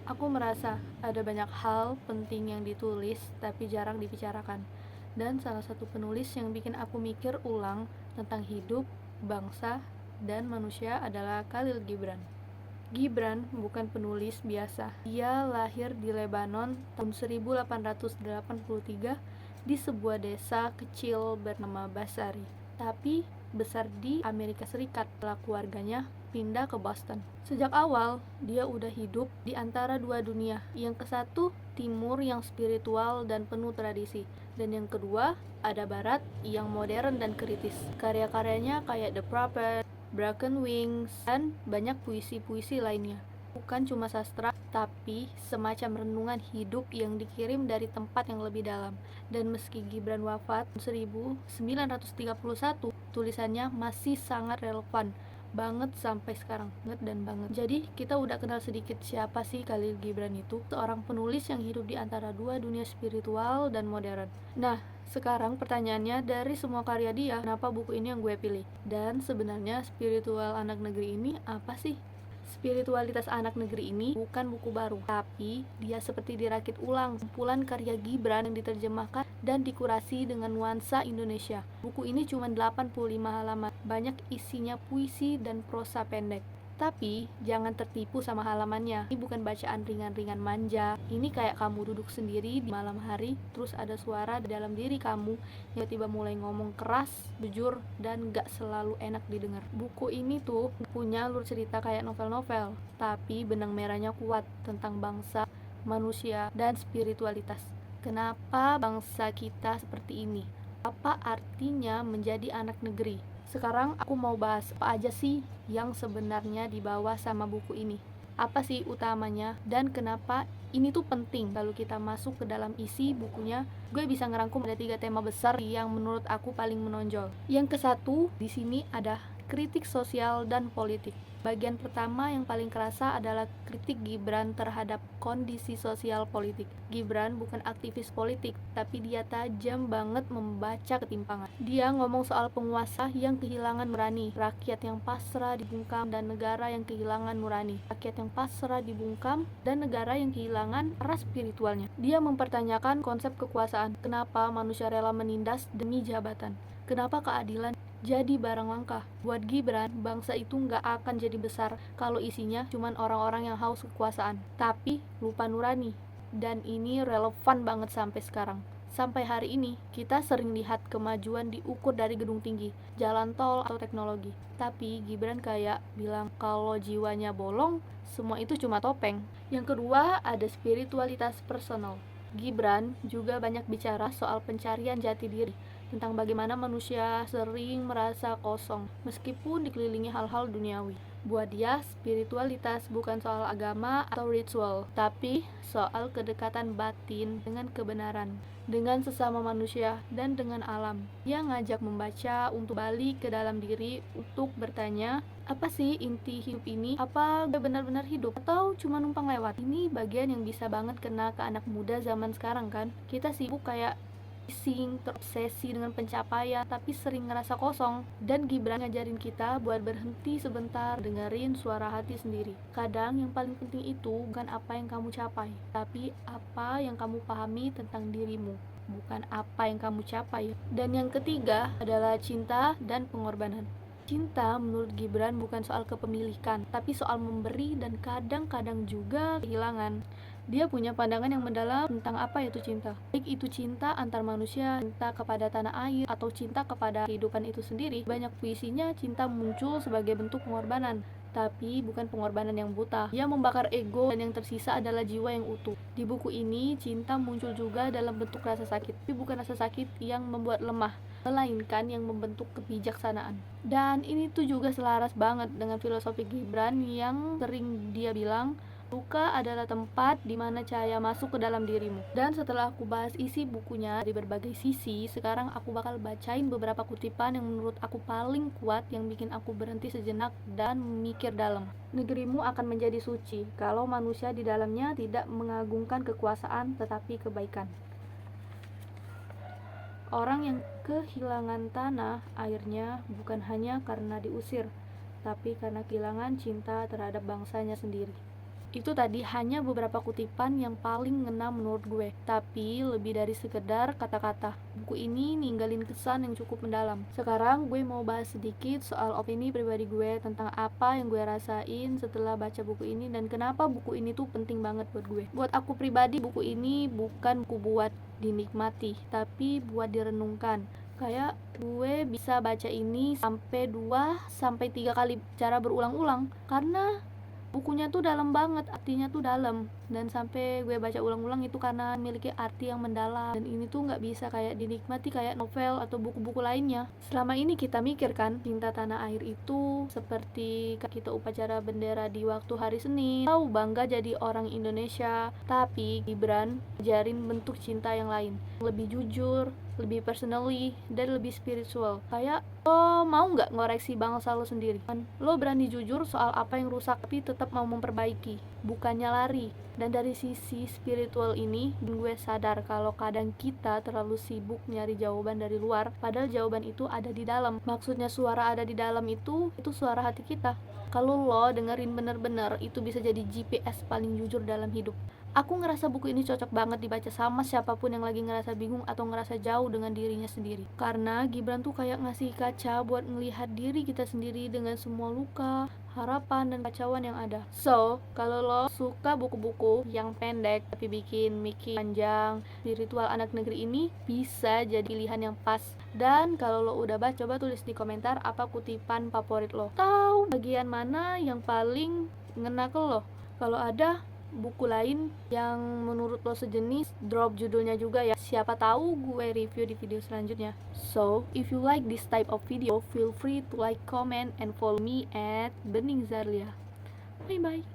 Aku merasa ada banyak hal penting yang ditulis tapi jarang dibicarakan. Dan salah satu penulis yang bikin aku mikir ulang tentang hidup, bangsa, dan manusia adalah Khalil Gibran. Gibran bukan penulis biasa. Dia lahir di Lebanon tahun 1883 di sebuah desa kecil bernama Basari, tapi besar di Amerika Serikat setelah keluarganya pindah ke Boston. Sejak awal, dia udah hidup di antara dua dunia. Yang ke satu, timur yang spiritual dan penuh tradisi. Dan yang kedua, ada barat yang modern dan kritis. Karya-karyanya kayak The Prophet, Broken Wings, dan banyak puisi-puisi lainnya. Bukan cuma sastra, tapi semacam renungan hidup yang dikirim dari tempat yang lebih dalam. Dan meski Gibran wafat 1931, tulisannya masih sangat relevan banget sampai sekarang, banget. Jadi kita udah kenal sedikit siapa sih Khalil Gibran itu, seorang penulis yang hidup di antara dua dunia spiritual dan modern. Nah, sekarang pertanyaannya, dari semua karya dia, kenapa buku ini yang gue pilih? Dan sebenarnya spiritual anak negeri ini apa sih? Spiritualitas anak negeri ini bukan buku baru, tapi dia seperti dirakit ulang kumpulan karya Gibran yang diterjemahkan dan dikurasi dengan nuansa Indonesia. Buku ini cuma 85 halaman, banyak isinya puisi dan prosa pendek. Tapi jangan tertipu sama halamannya. Ini bukan bacaan ringan-ringan manja. Ini kayak kamu duduk sendiri di malam hari, terus ada suara di dalam diri kamu yang tiba-tiba mulai ngomong keras, jujur, dan gak selalu enak didengar. Buku ini tuh punya alur cerita kayak novel-novel, tapi benang merahnya kuat tentang bangsa, manusia, dan spiritualitas. Kenapa bangsa kita seperti ini? Apa artinya menjadi anak negeri? Sekarang aku mau bahas apa aja sih yang sebenarnya dibawa sama buku ini. Apa sih utamanya dan kenapa ini tuh penting kalau kita masuk ke dalam isi bukunya. Gue bisa ngerangkum ada 3 tema besar yang menurut aku paling menonjol. Yang ke satu di sini ada kritik sosial dan politik. Bagian pertama yang paling kerasa adalah kritik Gibran terhadap kondisi sosial politik. Gibran bukan aktivis politik, tapi dia tajam banget membaca ketimpangan. Dia ngomong soal penguasa yang kehilangan nurani, rakyat yang pasrah dibungkam, dan negara yang kehilangan nurani, rakyat yang pasrah dibungkam, dan negara yang kehilangan ras spiritualnya. Dia mempertanyakan konsep kekuasaan. Kenapa manusia rela menindas demi jabatan? Kenapa keadilan jadi barang langka? Buat Gibran, bangsa itu nggak akan jadi besar kalau isinya cuman orang-orang yang haus kekuasaan, tapi lupa nurani. Dan ini relevan banget sampai sekarang. Sampai hari ini, kita sering lihat kemajuan diukur dari gedung tinggi, jalan tol, atau teknologi. Tapi Gibran kayak bilang kalau jiwanya bolong, semua itu cuma topeng. Yang kedua, ada spiritualitas personal. Gibran juga banyak bicara soal pencarian jati diri, tentang bagaimana manusia sering merasa kosong meskipun dikelilingi hal-hal duniawi. Buat dia, spiritualitas bukan soal agama atau ritual, tapi soal kedekatan batin dengan kebenaran, dengan sesama manusia, dan dengan alam. Dia ngajak membaca untuk balik ke dalam diri, untuk bertanya, apa sih inti hidup ini? Apa gue benar-benar hidup? Atau cuma numpang lewat? Ini bagian yang bisa banget kena ke anak muda zaman sekarang kan? Kita sibuk kayak terobsesi dengan pencapaian, tapi sering ngerasa kosong. Dan Gibran ngajarin kita buat berhenti sebentar, dengerin suara hati sendiri. Kadang yang paling penting itu bukan apa yang kamu capai, tapi apa yang kamu pahami tentang dirimu, bukan apa yang kamu capai. Dan yang ketiga adalah cinta dan pengorbanan. Cinta menurut Gibran bukan soal kepemilikan, tapi soal memberi dan kadang-kadang juga kehilangan. Dia punya pandangan yang mendalam tentang apa itu cinta. Baik itu cinta antar manusia, cinta kepada tanah air, atau cinta kepada kehidupan itu sendiri. Banyak puisinya cinta muncul sebagai bentuk pengorbanan, tapi bukan pengorbanan yang buta. Dia membakar ego dan yang tersisa adalah jiwa yang utuh. Di buku ini, cinta muncul juga dalam bentuk rasa sakit, tapi bukan rasa sakit yang membuat lemah, melainkan yang membentuk kebijaksanaan. Dan ini tuh juga selaras banget dengan filosofi Gibran yang sering dia bilang, luka adalah tempat di mana cahaya masuk ke dalam dirimu. Dan setelah aku bahas isi bukunya dari berbagai sisi, sekarang aku bakal bacain beberapa kutipan yang menurut aku paling kuat, yang bikin aku berhenti sejenak dan mikir dalam. Negerimu akan menjadi suci kalau manusia di dalamnya tidak mengagungkan kekuasaan tetapi kebaikan. Orang yang kehilangan tanah airnya bukan hanya karena diusir, tapi karena kehilangan cinta terhadap bangsanya sendiri. Itu tadi hanya beberapa kutipan yang paling ngena menurut gue, tapi lebih dari sekedar kata-kata. Buku ini ninggalin kesan yang cukup mendalam. Sekarang gue mau bahas sedikit soal opini pribadi gue tentang apa yang gue rasain setelah baca buku ini dan kenapa buku ini tuh penting banget buat gue. Buat aku pribadi, buku ini bukan buku buat dinikmati, tapi buat direnungkan. Kayak gue bisa baca ini sampai 2-3 kali cara berulang-ulang karena bukunya tuh dalam banget, artinya tuh dalam, dan sampai gue baca ulang-ulang itu karena memiliki arti yang mendalam, dan ini tuh nggak bisa kayak dinikmati kayak novel atau buku-buku lainnya. Selama ini kita mikir kan, cinta tanah air itu seperti kita upacara bendera di waktu hari Senin, atau bangga jadi orang Indonesia. Tapi Gibran ajarin bentuk cinta yang lain, lebih jujur, lebih personally, dan lebih spiritual. Kayak lo mau nggak ngoreksi bangsa lo sendiri? Lo berani jujur soal apa yang rusak tapi tetap mau memperbaiki, bukannya lari. Dan dari sisi spiritual ini, gue sadar kalau kadang kita terlalu sibuk nyari jawaban dari luar, padahal jawaban itu ada di dalam. Maksudnya suara ada di dalam itu suara hati kita. Kalau lo dengerin bener-bener, itu bisa jadi GPS paling jujur dalam hidup. Aku ngerasa buku ini cocok banget dibaca sama siapapun yang lagi ngerasa bingung atau ngerasa jauh dengan dirinya sendiri. Karena Gibran tuh kayak ngasih kaca buat ngelihat diri kita sendiri dengan semua luka, harapan, dan kacauan yang ada. So, kalau lo suka buku-buku yang pendek tapi bikin mikir panjang, spiritual anak negeri ini bisa jadi pilihan yang pas. Dan kalau lo udah baca, coba tulis di komentar apa kutipan favorit lo. Tahu bagian mana yang paling ngena ke lo? Kalau ada buku lain yang menurut lo sejenis, drop judulnya juga ya. Siapa tahu gue review di video selanjutnya. So, if you like this type of video, feel free to like, comment, and follow me at Bening Zarlia. Bye bye.